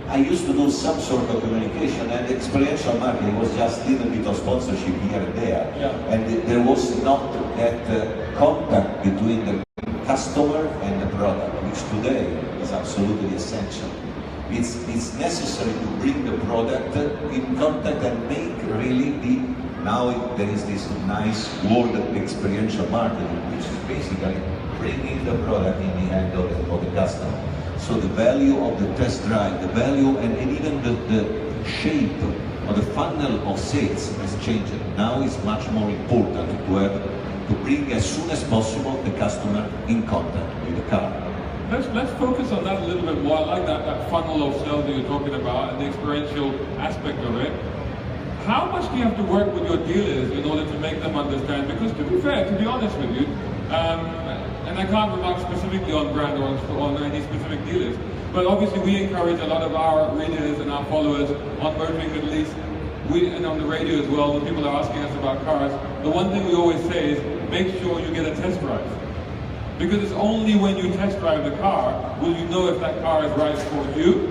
I used to do some sort of communication, and experiential marketing was just a little bit of sponsorship here and there. Yeah. And there was not that contact between the customer and the product, which today is absolutely essential. It's necessary to bring the product in contact and make really now there is this nice word of experiential marketing, which is basically bringing the product in the hand of the customer. So the value of the test drive, the value and even the shape of the funnel of sales has changed. Now it's much more important to bring as soon as possible the customer in contact with the car. Let's focus on that a little bit more. I like that funnel of sales that you're talking about and the experiential aspect of it. How much do you have to work with your dealers in order to make them understand? Because to be fair, to be honest with you, and I can't remark specifically on brand or on any specific dealers, but obviously we encourage a lot of our readers and our followers on Motoring Middle East, and on the radio as well, when people are asking us about cars, the one thing we always say is make sure you get a test drive. Because it's only when you test drive the car will you know if that car is right for you,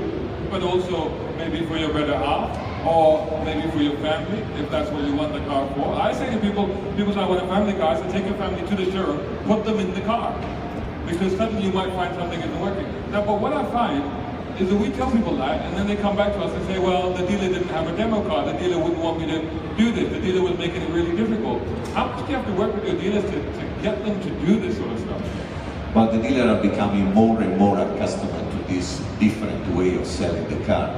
but also maybe for your better half, or maybe for your family, if that's what you want the car for. I say to people say, I want a family car, so take your family to the showroom, put them in the car. Because suddenly you might find something isn't working. Now, but what I find is that we tell people that, and then they come back to us and say, well, the dealer didn't have a demo car, the dealer wouldn't want me to do this, the dealer was making it really difficult. How much do you have to work with your dealers to get them to do this sort of stuff? But the dealers are becoming more and more accustomed to this different way of selling the car.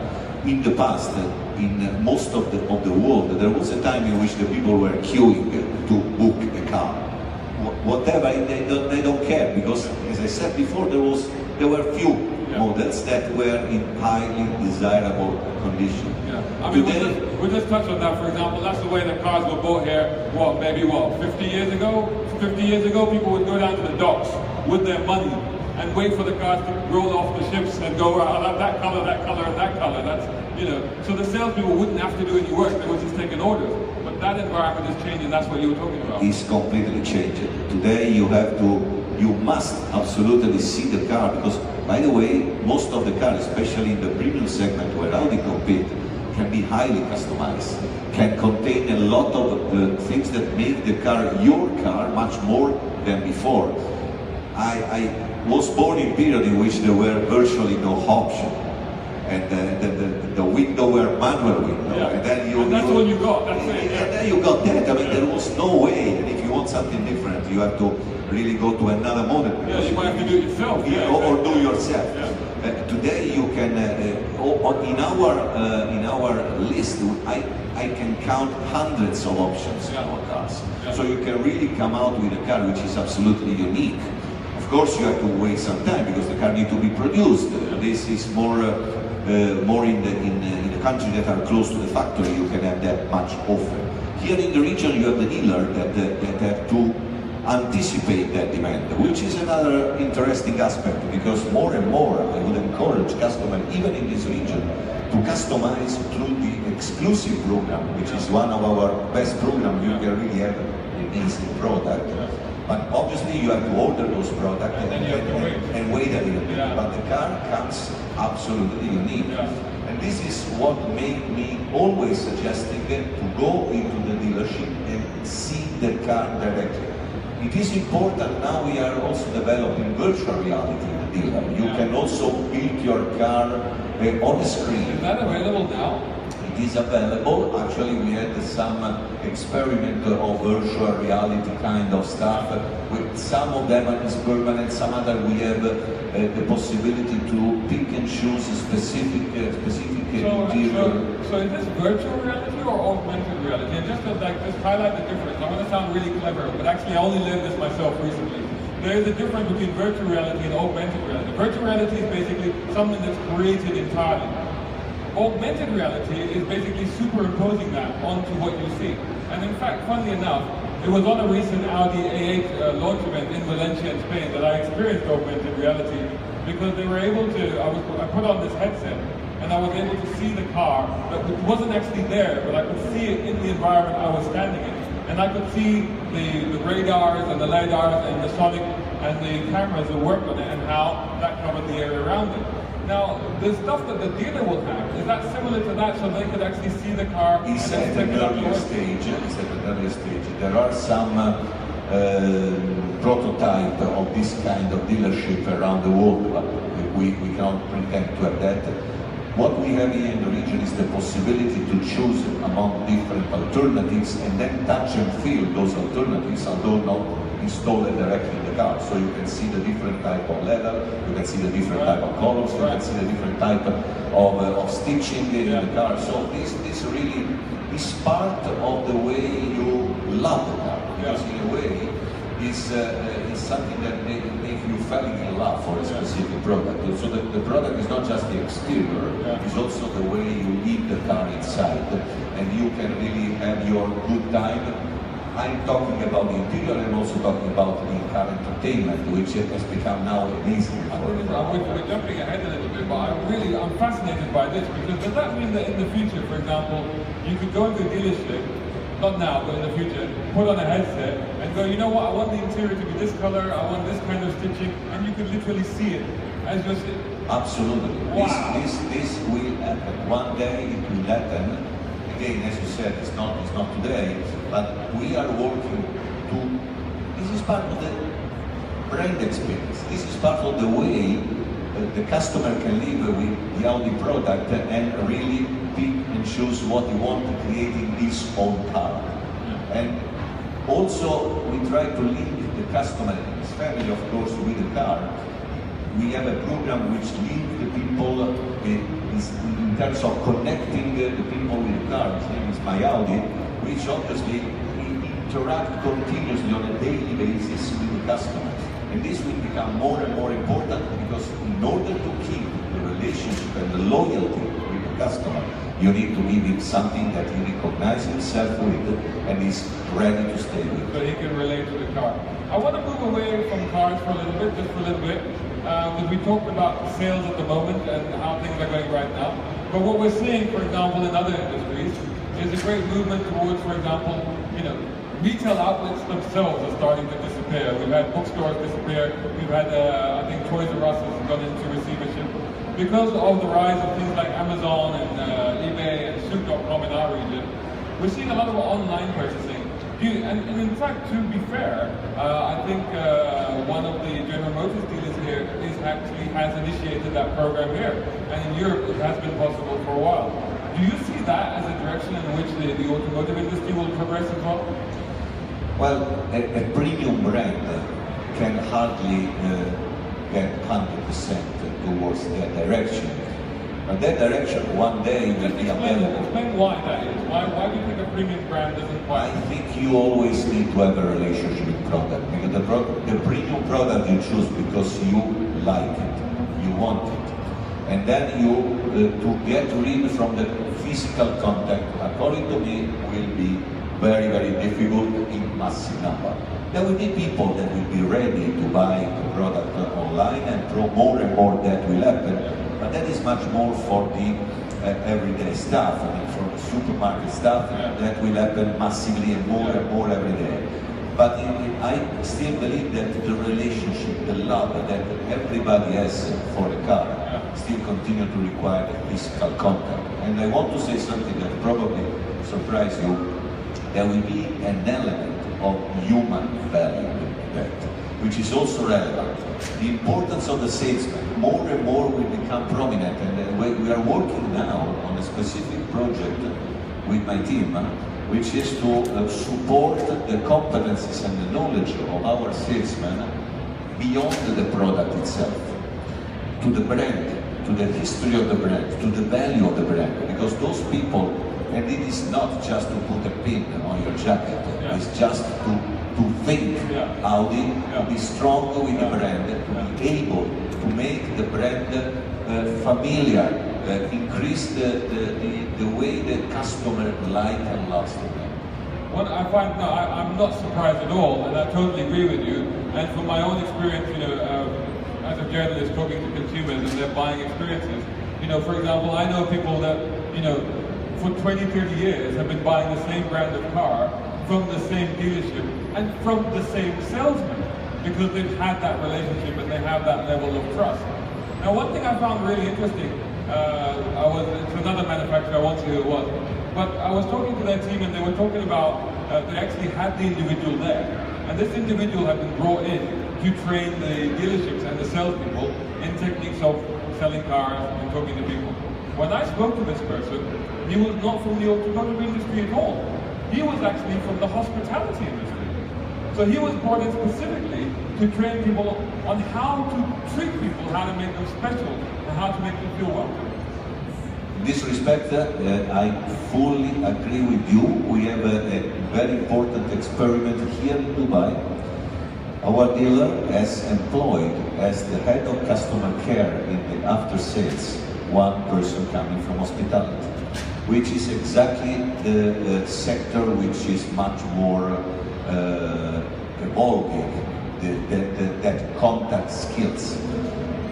In the past, in most of the world, there was a time in which the people were queuing to book a car. Whatever, they don't care, because as I said before, there were few models that were in highly desirable condition. Yeah. I mean, we just touched on that, for example, that's the way that cars were bought here, maybe 50 years ago? 50 years ago, people would go down to the docks with their money and wait for the cars to roll off the ships and go, that color, and that color. That's, so the salespeople wouldn't have to do any work, they were just taking orders. But that environment is changing, that's what you were talking about. It's completely changed. Today you must absolutely see the car, because, by the way, most of the cars, especially in the premium segment where Audi compete, can be highly customized, can contain a lot of things that make the car your car much more than before. I was born in a period in which there were virtually no option, and the window were manual window, and then that's what you got. That's it. And then you got that. I mean, there was no way. And if you want something different, you have to really go to another model. Yeah, you might have to do it yourself. Or do yourself. Yeah. Today you can, in our list, I can count hundreds of options in our cars. Yeah. So you can really come out with a car which is absolutely unique. Of course, you have to wait some time because the car needs to be produced. This is more in the countries that are close to the factory. You can have that much often. Here in the region, you have the dealer that have to anticipate that demand, which is another interesting aspect, because more and more I would encourage customers, even in this region, to customize through the exclusive program, which is one of our best programs. You can really have an amazing product. But obviously you have to order those products and wait a little bit. But the car comes absolutely unique. And this is what made me always suggesting to go into the dealership and see the car directly. It is important, now we are also developing virtual reality in the dealer. You can also build your car on a screen. Is that available now? It is available. Actually, we had some experiment of virtual reality kind of stuff. With some of them is permanent, some other we have the possibility to pick and choose a specific interior. So is this virtual reality or augmented reality? And just to just highlight the difference, I'm going to sound really clever, but actually I only learned this myself recently. There is a difference between virtual reality and augmented reality. Virtual reality is basically something that's created entirely. Augmented reality is basically superimposing that onto what you see. And in fact, funnily enough, it was on a recent Audi A8 launch event in Valencia in Spain that I experienced augmented reality, because they were able to, I put on this headset and I was able to see the car that wasn't actually there, but I could see it in the environment I was standing in. And I could see the radars and the LiDARs and the sonic and the cameras that worked on it and how that covered the area around it. Now, the stuff that the dealer will have, is that similar to that, so they could actually see the car? It's at an earlier stage. There are some prototype of this kind of dealership around the world, but we cannot pretend to have that. What we have here in the region is the possibility to choose among different alternatives and then touch and feel those alternatives, although not installed directly in the car. So you can see the different type of leather, you can see the different type of colors, you can see the different type of stitching in the car. So this really is part of the way you love the car, because in a way it's something that makes you fall in love for a specific product. So the product is not just the exterior, it's also the way you leave the car inside, and you can really have your good time. I'm talking about the interior, and also talking about the car entertainment, which has become now amazing. We're jumping ahead a little bit, but I'm fascinated by this, because does that mean that in the future, for example, you could go into a dealership, not now, but in the future, put on a headset and go, you know what, I want the interior to be this color, I want this kind of stitching, and you could literally see it as you're sitting? Absolutely. Wow. This will happen. One day it will happen. Again, as you said, it's not today, but we are working to, this is part of the brand experience. This is part of the way the customer can live with the Audi product and really pick and choose what he wants to create in his own car. And also, we try to link the customer and his family, of course, with the car. We have a program which links the people in terms of connecting the people with the car. His name is My Audi, which obviously interact continuously on a daily basis with the customers. And this will become more and more important, because in order to keep the relationship and the loyalty with the customer, you need to give him something that he recognizes himself with and is ready to stay with. So he can relate to the car. I want to move away from cars for a little bit, just for a little bit. Because we talked about sales at the moment and how things are going right now. But what we're seeing, for example, in other industries, is a great movement towards, for example, retail outlets themselves are starting to disappear. We've had bookstores disappear. We've had, I think, Toys R Us has gone into receivership. Because of the rise of things like Amazon and eBay and Souq.com in our region, we're seeing a lot of online purchasing. And in fact, to be fair, I think one of the General Motors dealers here has initiated that program here. And in Europe, it has been possible for a while. Do you see that as a direction in which the automotive industry will progress as well? Well, a premium brand can hardly get 100% towards that direction. But that direction one day will be available. Explain why that is. Why do you think a premium brand doesn't quite? I think you always need to have a relationship with product. Because the premium product you choose because you like it, you want it. And then you, to get rid from the physical contact, according to me, will be very, very difficult in massive number. There will be people that will be ready to buy the product online, and more and more that will happen. But that is much more for the everyday stuff. I mean, for the supermarket stuff, that will happen massively and more every day. But I still believe that the relationship, the love that everybody has for the car, still continue to require the physical contact. And I want to say something that probably surprise you. There will be an element of human value in that, which is also relevant. The importance of the salesman more and more will become prominent, and we are working now on a specific project with my team, which is to support the competencies and the knowledge of our salesmen beyond the product itself, to the brand, to the history of the brand, to the value of the brand, because those people, and it is not just to put a pin on your jacket, it's just to think Audi, to be strong with the brand, to be able to make the brand familiar, increase the way the customer like and loves the brand. What I find, no, I'm not surprised at all, and I totally agree with you. And from my own experience, as a journalist talking to consumers and their buying experiences, for example, I know people that, for 20, 30 years have been buying the same brand of car from the same dealership and from the same salesman, because they've had that relationship and they have that level of trust. Now, one thing I found really interesting, it's another manufacturer, I won't say who it was, but I was talking to their team and they were talking about, they actually had the individual there. And this individual had been brought in to train the dealerships and the salespeople in techniques of selling cars and talking to people. When I spoke to this person, he was not from the automotive industry at all. He was actually from the hospitality industry. So he was brought in specifically to train people on how to treat people, how to make them special, and how to make them feel welcome. In this respect, I fully agree with you. We have a very important experiment here in Dubai. Our dealer has employed as the head of customer care in the after sales one person coming from hospitality, which is exactly the sector which is much more evolving, that contact skills,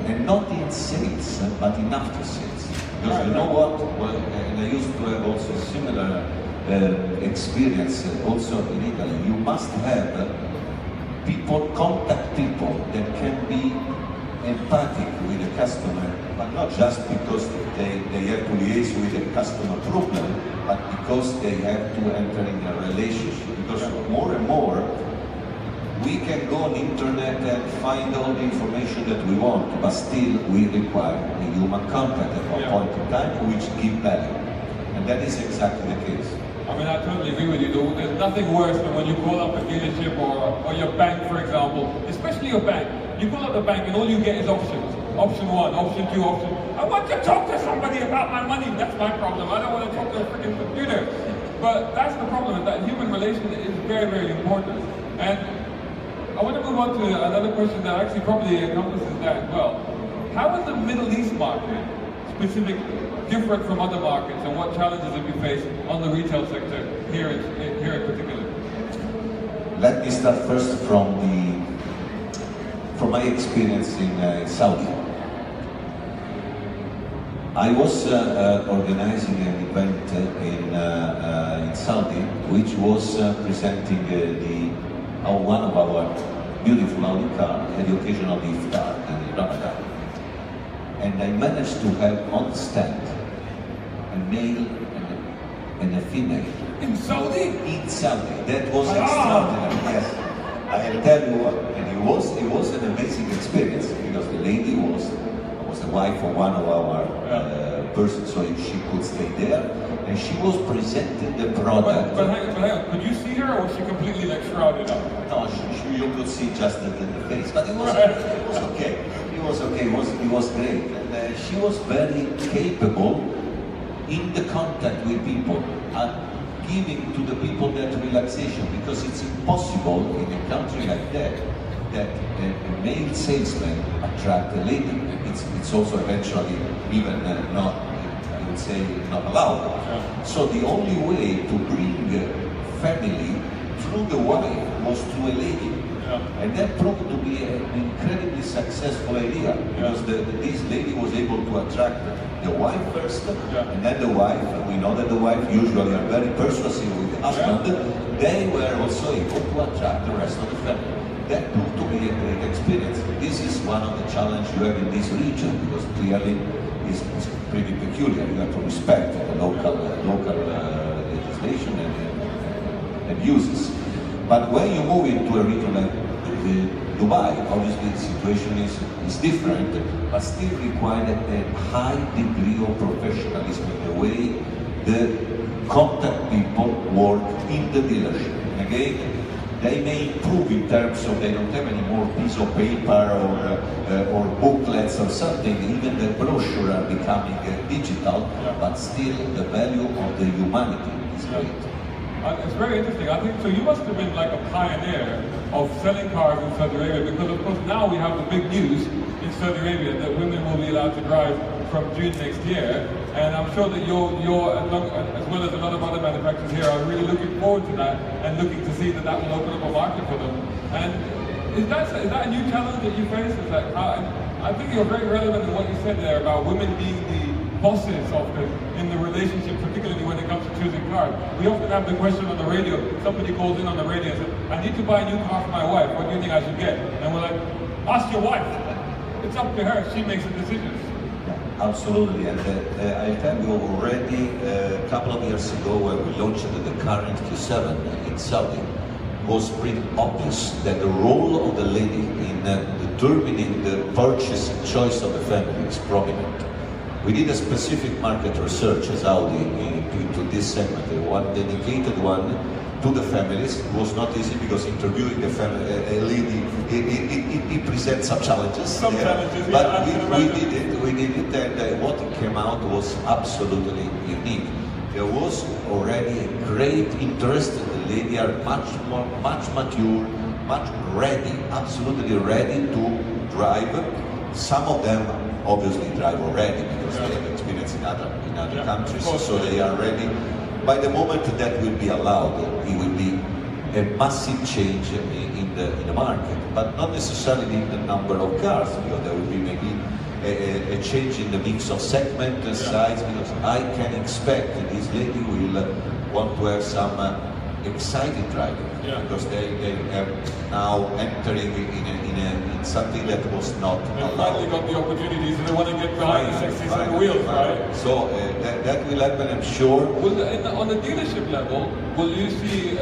and not in sales but in after sales. Because you know what? Well, and I used to have also similar experience also in Italy. You must have people, contact people that can be empathic with the customer, but not just because they have to liaise with the customer problem, but because they have to enter in a relationship. Because more and more, we can go on the internet and find all the information that we want, but still we require a human contact at one point in time which give value. And that is exactly the case. I mean, I totally agree with you. There's nothing worse than when you call up a dealership or your bank, for example, especially your bank. You call up the bank and all you get is options. Option 1, option 2, option... I want to talk to somebody about my money. That's my problem. I don't want to talk to a freaking computer. But that's the problem. That human relation is very, very important. And I want to move on to another question that actually probably encompasses that as well. How is the Middle East market specifically different from other markets, and what challenges have you faced on the retail sector here in particular? Let me start first from my experience in Saudi. I was organizing an event in Saudi, which was presenting one of our beautiful Audi cars at the occasion of the Iftar and the Ramadan. And I managed to have on the stand a male and a female. In Saudi? In Saudi. That was extraordinary, yes. I'll tell you what, and it was an amazing experience, because the lady was the wife of one of our persons, so she could stay there, and she was presenting the product. But hang on, could you see her, or was she completely like shrouded up? No, you could see just the face, but it was okay. It was okay. It was great, and she was very capable in the contact with people and giving to the people that relaxation, because it's impossible in a country like that a male salesman attract a lady. It's also eventually even not, I would say, not allowed. So the only way to bring family through the wife was through a lady. And that proved to be an incredibly successful idea, because this lady was able to attract the wife first, and then the wife. We know that the wife usually are very persuasive with the husband. They were also able to attract the rest of the family. That proved to be a great experience. This is one of the challenges you have in this region, because clearly it's pretty peculiar. You have to respect the local legislation and uses. But when you move into a region like Dubai, obviously the situation is different, but still requires a high degree of professionalism in the way the contact people work in the dealership. And again, they may improve in terms of they don't have any more piece of paper or booklets or something. Even the brochure are becoming digital, but still the value of the humanity is great. It's very interesting. I think so. You must have been like a pioneer of selling cars in Saudi Arabia, because of course now we have the big news in Saudi Arabia that women will be allowed to drive from June next year, and I'm sure that you're as well as a lot of other manufacturers here are really looking forward to that and looking to see that will open up a market for them. And is that a new challenge that you face? Is that I think you're very relevant in what you said there about women being the bosses in the relationship, particularly when it comes to choosing cars. We often have the question on the radio, somebody calls in on the radio and says, I need to buy a new car for my wife, what do you think I should get? And we're like, ask your wife. it's up to her. She makes the decisions. Absolutely, and I'll tell you already, a couple of years ago when we launched the current Q7 in Saudi, it was pretty obvious that the role of the lady in determining the purchase and choice of the family is prominent. We did a specific market research as Audi into this segment, one dedicated one to the families. It was not easy because interviewing a lady, it presents some challenges. Some challenges, but yeah, we did it, and what came out was absolutely unique. There was already a great interest. The lady are much mature, much ready, absolutely ready to drive. Some of them obviously drive already because they have experience in other countries, so they are ready. By the moment that will be allowed, it will be a massive change in the market, but not necessarily in the number of cars, because there will be maybe a change in the mix of segment and size, because I can expect that this lady will want to have some exciting driving, because they have now entering in something that was not allowed. They finally got the opportunities, and they want to get behind the 60-second wheels, right? So that will happen, I'm sure. On the dealership level, will you see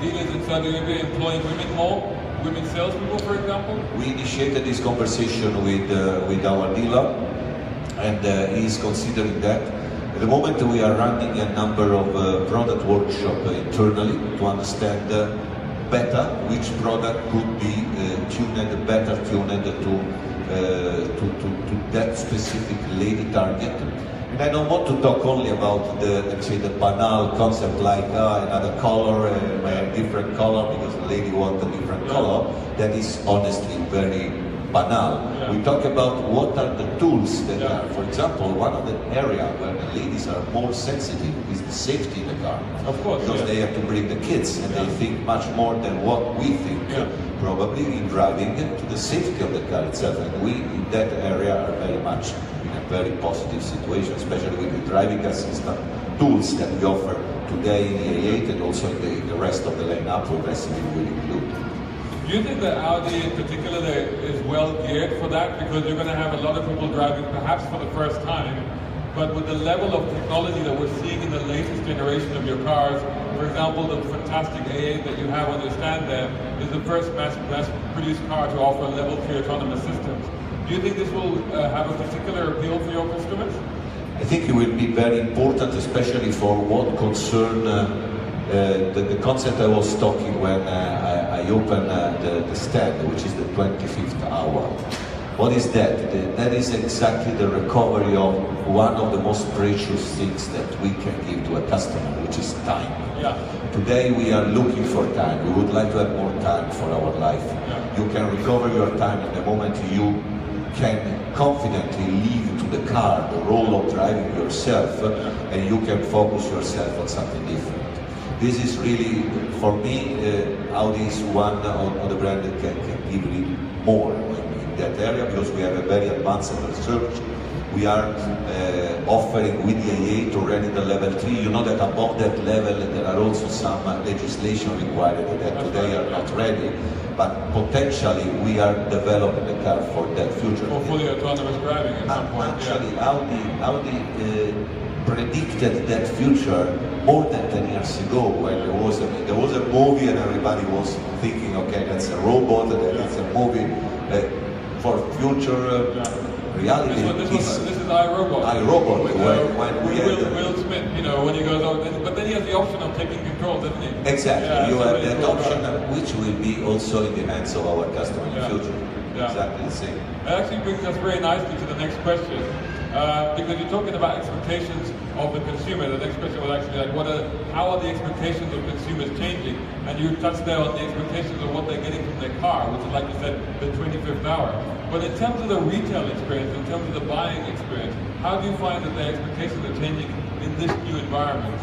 dealers in Saudi Arabia employing women more? Women salespeople, for example? We initiated this conversation with our dealer, and he's considering that. At the moment, we are running a number of product workshops internally to understand better which product could be better tuned to that specific lady target. And I don't want to talk only about the, let's say, the banal concept like another color, a different color because the lady wants a different color. That is honestly very banal. We talk about what are the tools that are, for example, one of the areas where the ladies are more sensitive is the safety in the car. Of course. Because they have to bring the kids and they think much more than what we think, probably in driving to the safety of the car itself. And we, in that area, are very much in a very positive situation, especially with the driving assistant tools that we offer today in the A8 and also in the rest of the lineup progressively will include. Do you think that Audi in particular is well geared for that? Because you're going to have a lot of people driving perhaps for the first time, but with the level of technology that we're seeing in the latest generation of your cars, for example, the fantastic A8 that you have on your stand there is the first mass-produced car to offer level 3 autonomous systems. Do you think this will have a particular appeal for your customers? I think it will be very important, especially for what concern the concept I was talking when I opened the stand, which is the 25th hour. What is that? That is exactly the recovery of one of the most precious things that we can give to a customer, which is time. Today we are looking for time. We would like to have more time for our life. You can recover your time in the moment you can confidently leave to the car the role of driving yourself, and you can focus yourself on something different. This is really, for me, Audi is one of the brands that can give really more in that area, because we have a very advanced research. We are offering with the A8 already the level 3. You know that above that level there are also some legislation required that today are not ready, but potentially we are developing the car for that future. For fully autonomous driving at some point. Actually, Audi predicted that future more than 10 years ago, when there was a movie and everybody was thinking, okay, that's a robot, that's a movie for future reality. This is iRobot. iRobot, when we had Will Smith, you know, when he goes out, but then he has the option of taking control, doesn't he? Exactly, you have that option, which will be also in the hands of our customer in the future. Exactly the same. That actually brings us very nicely to the next question. Because you're talking about expectations of the consumer. The next question was actually like, how are the expectations of consumers changing? And you touched there on the expectations of what they're getting from their car, which is, like you said, the 25th hour. But in terms of the retail experience, in terms of the buying experience, how do you find that their expectations are changing in this new environment?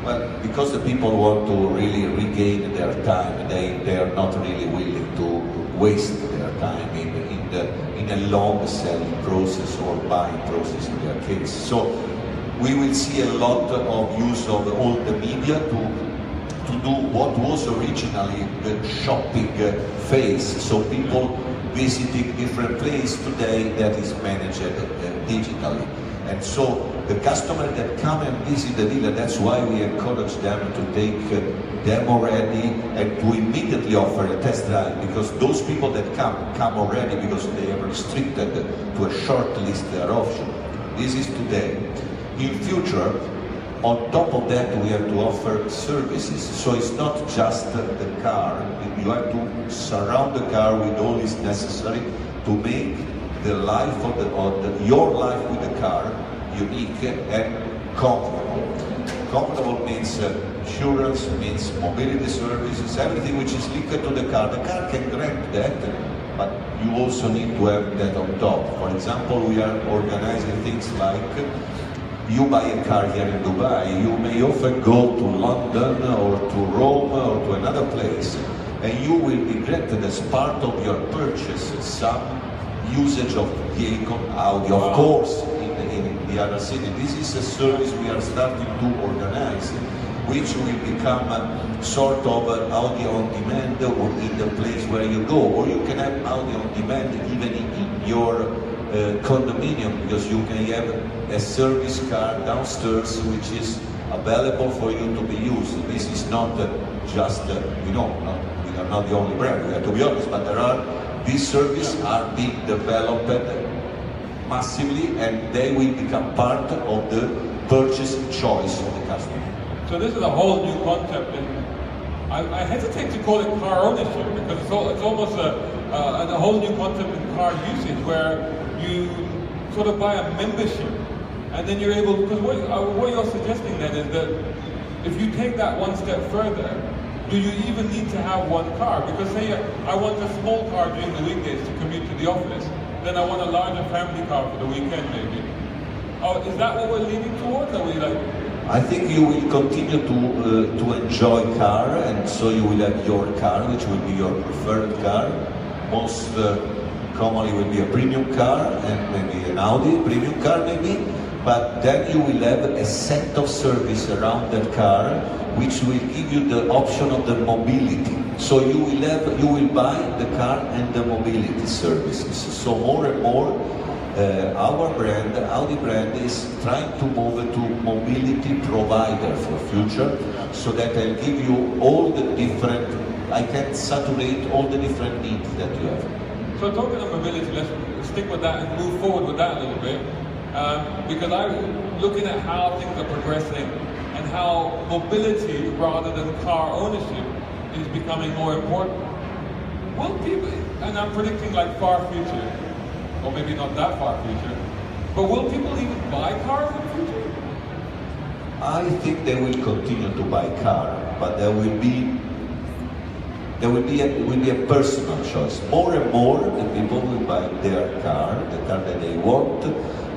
Well, because the people want to really regain their time, they are not really willing to waste their time in a long selling process or buying process in their case. So we will see a lot of use of all the media to do what was originally the shopping phase. So people visiting different places today that is managed digitally. And so the customer that come and visit the dealer, that's why we encourage them to take demo ready and to immediately offer a test drive, because those people that come already because they are restricted to a short list their option. This is today. In future, on top of that, we have to offer services. So it's not just the car. You have to surround the car with all is necessary to make the life of your life with the car unique and comfortable. Comfortable means insurance, means mobility services, everything which is linked to the car. The car can grant that, but you also need to have that on top. For example, we are organizing things like you buy a car here in Dubai, you may often go to London or to Rome or to another place, and you will be granted as part of your purchase some usage of vehicle, Audi, of course, in the other city. This is a service we are starting to organize, which will become a sort of Audi on demand in the place where you go. Or you can have Audi on demand even in your condominium, because you can have a service car downstairs which is available for you to be used. This is not just, we are not the only brand, we have to be honest, but these services are being developed massively, and they will become part of the purchase choice of the customer. So this is a whole new concept, and I hesitate to call it car ownership, because it's almost a whole new concept in car usage, where you sort of buy a membership, and then you're able, because what you're suggesting then is that if you take that one step further, do you even need to have one car? Because say I want a small car during the weekdays to commute to the office, then I want a larger family car for the weekend maybe. Oh, is that what we're leaning towards? Are we like? I think you will continue to enjoy car, and so you will have your car, which will be your preferred car. Most commonly will be a premium car, and maybe an Audi premium car maybe. But then you will have a set of service around that car, which will give you the option of the mobility. So you will buy the car and the mobility services. So more and more, our brand, the Audi brand, is trying to move to mobility provider for future, so that I'll give you all the different, I can saturate all the different needs that you have. So talking of mobility, let's stick with that and move forward with that a little bit. Because I'm looking at how things are progressing and how mobility rather than car ownership is becoming more important. Will people, and I'm predicting like far future, or maybe not that far future, but will people even buy cars in the future? I think they will continue to buy car, but there will be a personal choice. More and more, the people will buy their car, the car that they want,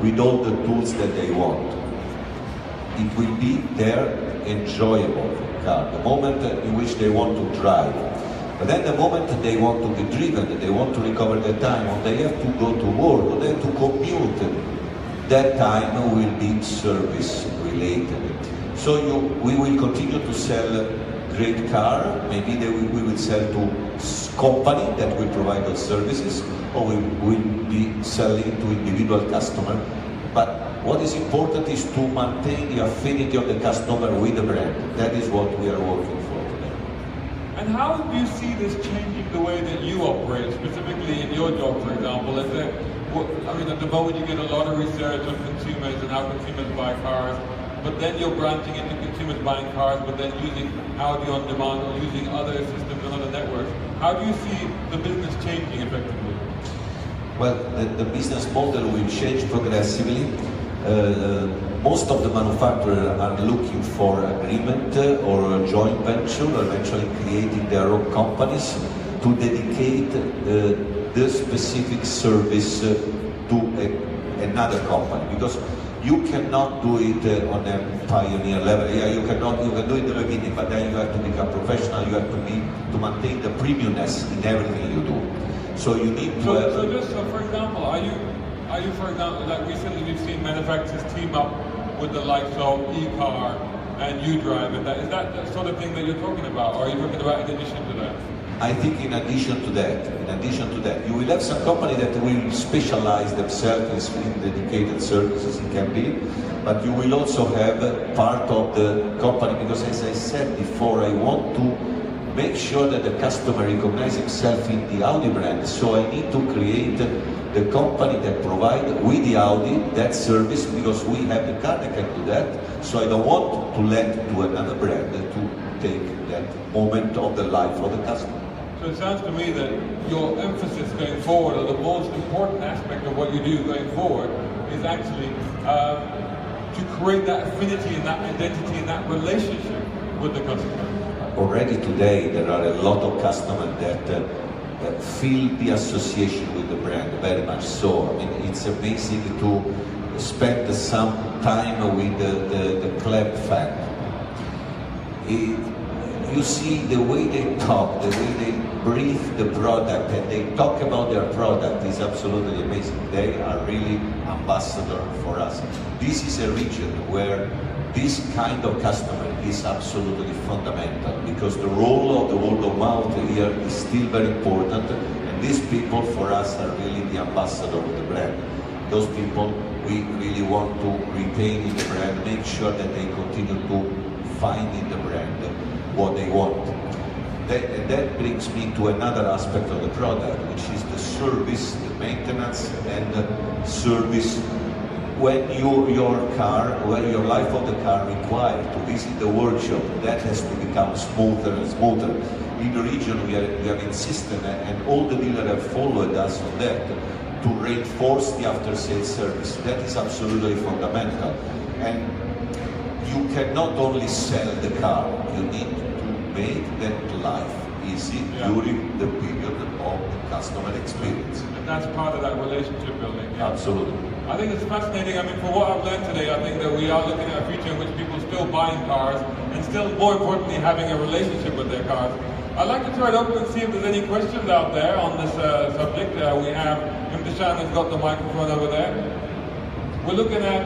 with all the tools that they want. It will be their enjoyable car, the moment in which they want to drive. But then the moment they want to be driven, they want to recover their time, or they have to go to work, or they have to commute, that time will be service related. So we will continue to sell great car, maybe we will sell to company that will provide those services, or we will be selling to individual customer. But what is important is to maintain the affinity of the customer with the brand. That is what we are working for today. And how do you see this changing the way that you operate, specifically in your job, for example? Is there, I mean, at the moment you get a lot of research on consumers and how consumers buy cars, but then you're branching into consumers buying cars, but then using Audi on demand or using other systems and other networks. How do you see the business changing effectively? Well, the business model will change progressively. Most of the manufacturers are looking for agreement or a joint venture, or eventually creating their own companies to dedicate the specific service to another company. Because you cannot do it on a pioneer level. Yeah, you can do it in the beginning, but then you have to become professional. You have to maintain the premiumness in everything you do. So you need to. So for example, are you for example, like recently we've seen manufacturers team up with the likes of e-car and you drive it. Is that the sort of thing that you're talking about, or are you talking about in addition to that? I think in addition to that, you will have some company that will specialize themselves in dedicated services, it can be, but you will also have part of the company, because as I said before, I want to make sure that the customer recognizes himself in the Audi brand, so I need to create the company that provides with the Audi that service, because we have the car that can do that, so I don't want to let to another brand to take that moment of the life of the customer. So it sounds to me that your emphasis going forward, or the most important aspect of what you do going forward, is actually to create that affinity and that identity and that relationship with the customer. Already today there are a lot of customers that feel the association with the brand very much so. I mean, it's amazing to spend some time with the club fan. You see the way they talk, the way they breathe the product, and they talk about their product is absolutely amazing. They are really ambassador for us. This is a region where this kind of customer is absolutely fundamental, because the role of the word of mouth here is still very important, and these people for us are really the ambassador of the brand. Those people we really want to retain in the brand, make sure that they continue to find in the brand what they want. That brings me to another aspect of the product, which is the service, the maintenance and the service. When your life of the car requires to visit the workshop, that has to become smoother and smoother. In the region we have insisted, and all the dealers have followed us on that, to reinforce the after-sales service. That is absolutely fundamental. And you cannot only sell the car, you need to make that life easy during the period of the customer experience. And that's part of that relationship building. Yeah. Absolutely. I think it's fascinating. I mean, for what I've learned today, I think that we are looking at a future in which people are still buying cars and still, more importantly, having a relationship with their cars. I'd like to throw it open and see if there's any questions out there on this subject. We have Imtishan has got the microphone over there. We're looking at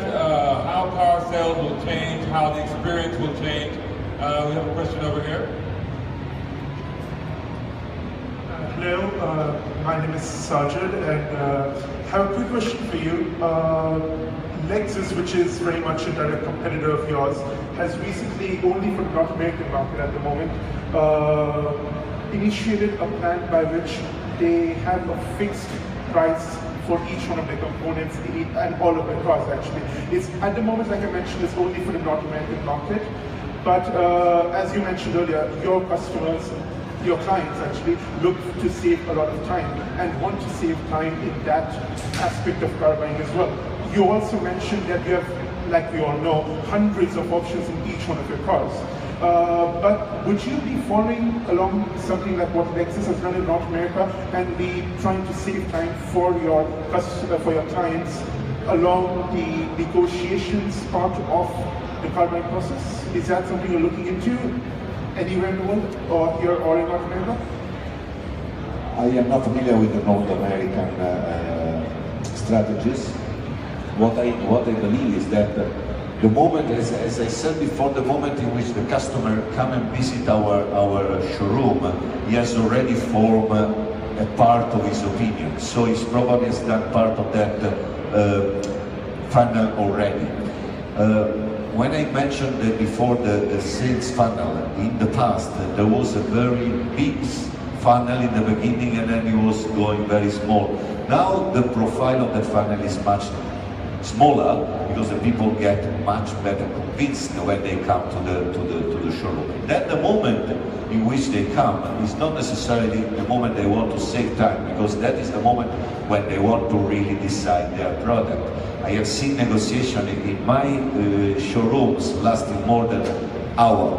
how car sales will change, how the experience will change. We have a question over here. Hello, my name is Sajid, and I have a quick question for you. Lexus, which is very much a direct competitor of yours, has recently, only for the North American market at the moment, initiated a plan by which they have a fixed price for each one of their components and all of their cars actually. It's, at the moment, like I mentioned, it's only for the North American market, but as you mentioned earlier, your customers, your clients actually look to save a lot of time and want to save time in that aspect of car buying as well. You also mentioned that you have, like we all know, hundreds of options in each one of your cars. But would you be following along something like what Lexus has done in North America and be trying to save time for your clients along the negotiations part of the car buying process? Is that something you're looking into anywhere in the world, or here or in North America? I am not familiar with the North American strategies. What I believe is that the moment, as I said before, the moment in which the customer come and visit our showroom, he has already formed a part of his opinion. So he's probably has done part of that funnel already. When I mentioned before the sales funnel, in the past there was a very big funnel in the beginning and then it was going very small. Now the profile of the funnel is much smaller because the people get much better convinced when they come to the showroom. Then the moment in which they come is not necessarily the moment they want to save time, because that is the moment when they want to really decide their product. I have seen negotiation in my showrooms lasting more than an hour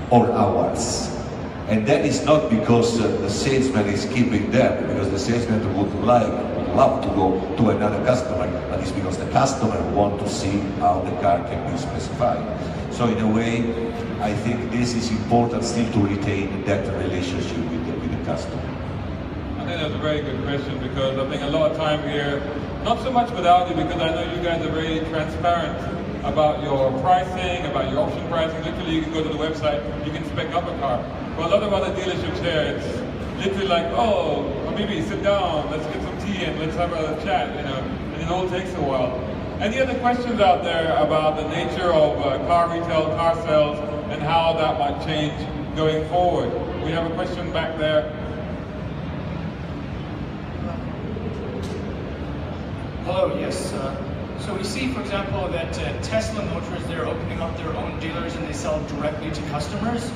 or hours. And that is not because the salesman is keeping them, because the salesman would love to go to another customer, but it's because the customer wants to see how the car can be specified. So in a way, I think this is important still to retain that relationship with the customer. I think that's a very good question, because I think a lot of time here, not so much with Audi, because I know you guys are very transparent about your pricing, about your option pricing. Literally, you can go to the website, you can spec up a car. For a lot of other dealerships here, it's literally like, oh, maybe sit down, let's get some tea and let's have a chat, you know, and it all takes a while. Any other questions out there about the nature of car retail, car sales, and how that might change going forward? We have a question back there. Hello, yes. So we see, for example, that Tesla Motors, they're opening up their own dealers and they sell directly to customers,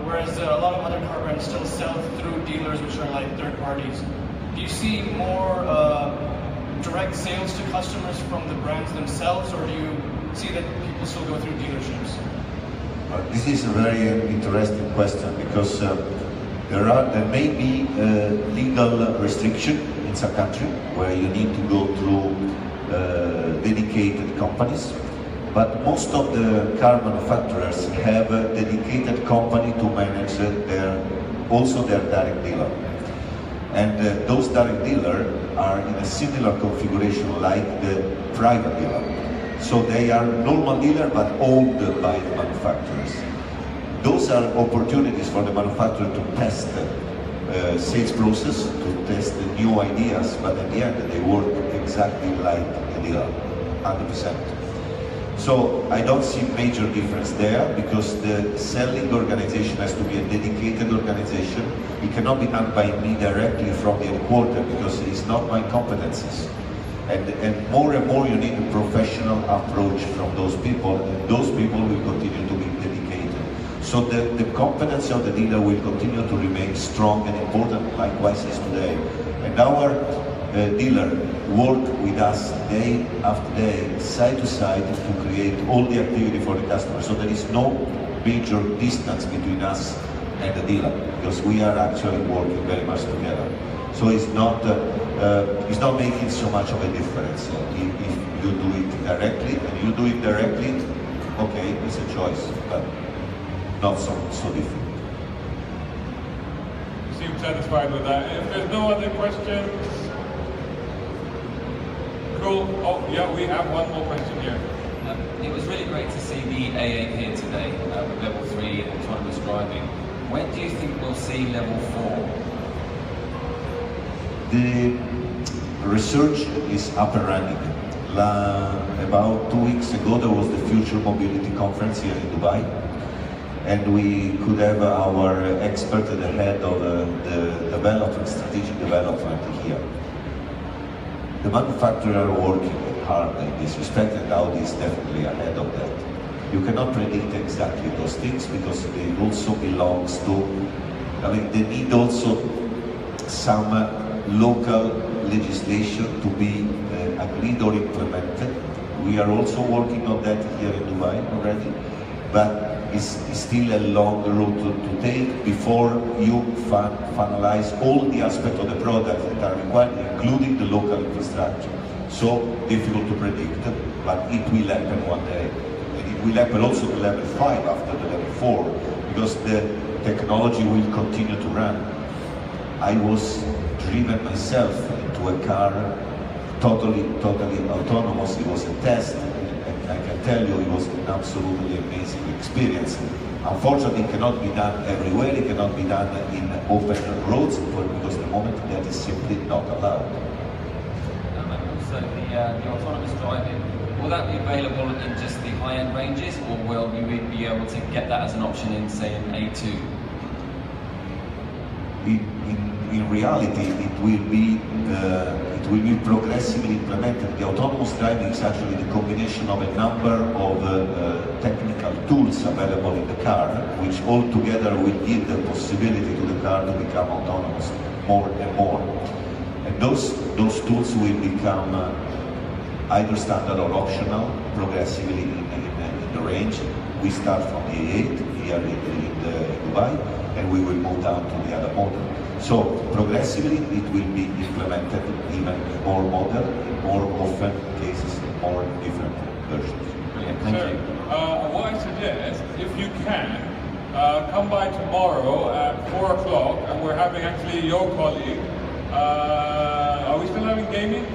whereas a lot of other car brands still sell through dealers, which are like third parties. Do you see more direct sales to customers from the brands themselves, or do you see that people still go through dealerships? This is a very interesting question, because there may be legal restriction in some country where you need to go through dedicated companies, but most of the car manufacturers have a dedicated company to manage also their direct dealer. And those direct dealers are in a similar configuration like the private dealer. So they are normal dealer but owned by the manufacturers. Those are opportunities for the manufacturer to test sales process, to test new ideas, but at the end they work exactly like a dealer, 100%. So I don't see major difference there, because the selling organization has to be a dedicated organization. It cannot be done by me directly from the headquarters, because it's not my competencies. And more you need a professional approach from those people, and those people will continue to be dedicated. So the competence of the dealer will continue to remain strong and important, likewise is today. And our dealer work with us day after day, side to side, to create all the activity for the customer. So there is no major distance between us and the dealer, because we are actually working very much together. So it's not making so much of a difference. If you do it directly, okay, it's a choice, but not so different. You seem satisfied with that. If there's no other questions, cool. Oh, yeah, we have one more question here. It was really great to see the AA here today with level 3 autonomous driving. When do you think we'll see level 4? The research is up and running. About 2 weeks ago there was the Future Mobility Conference here in Dubai, and we could have our expert at the head of the strategic development here. The manufacturers are working hard in this respect, and Audi is definitely ahead of that. You cannot predict exactly those things, because they also belongs to, they need also some local legislation to be agreed or implemented. We are also working on that here in Dubai already, but it's still a long road to take before you finalize all the aspects of the product that are required, including the local infrastructure. So difficult to predict, but it will happen one day. And it will happen also to level 5 after the level 4, because the technology will continue to run. I was driven myself into a car totally autonomous. It was a test, and I can tell you it was an absolutely amazing experience. Unfortunately, it cannot be done everywhere. It cannot be done in open roads, because at the moment that is simply not allowed. So the autonomous driving, will that be available in just the high-end ranges, or will you be able to get that as an option in, say, an A2? In reality, it will be progressively implemented. The autonomous driving is actually the combination of a number of technical tools available in the car, which all together will give the possibility to the car to become autonomous more and more. And those tools will become either standard or optional progressively in the range. We start from the A8 here in Dubai, and we will move down to the other model. So progressively it will be implemented even more modern, in more often cases, in more different versions. Brilliant, thank you. What I suggest, if you can, come by tomorrow at 4 o'clock, and we're having actually your colleague. Are we still having Damien?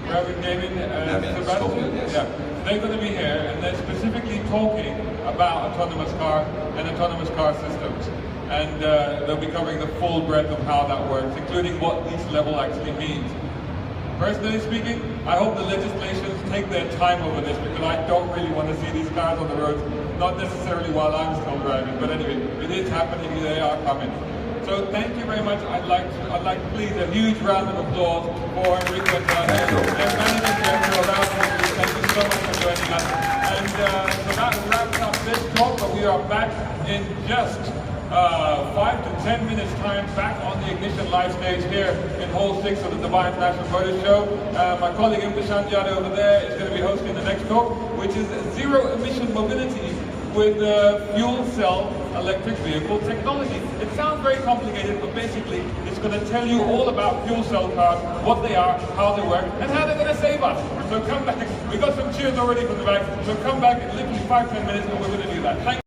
We're having Damien and Sebastian? Yes. Yeah. They're going to be here, and they're specifically talking about autonomous car and autonomous car systems. and they'll be covering the full breadth of how that works, including what each level actually means. Personally speaking, I hope the legislations take their time over this, because I don't really want to see these cars on the roads, not necessarily while I'm still driving, but anyway, it is happening, they are coming. So thank you very much. I'd like to please a huge round of applause for Enrico Atanasio and Managing Director of Audi Middle East. Thank you so much for joining us. And so that wraps up this talk, but we are back in just 5 to 10 minutes time, back on the Ignition live stage here in Hall 6 of the Dubai International Motor Show. My colleague Imtishan Jade over there is going to be hosting the next talk, which is zero emission mobility with fuel cell electric vehicle technology. It sounds very complicated, but basically it's going to tell you all about fuel cell cars, what they are, how they work, and how they're going to save us. So come back. We got some cheers already from the back. So come back in literally 5-10 minutes and we're going to do that. Thank you.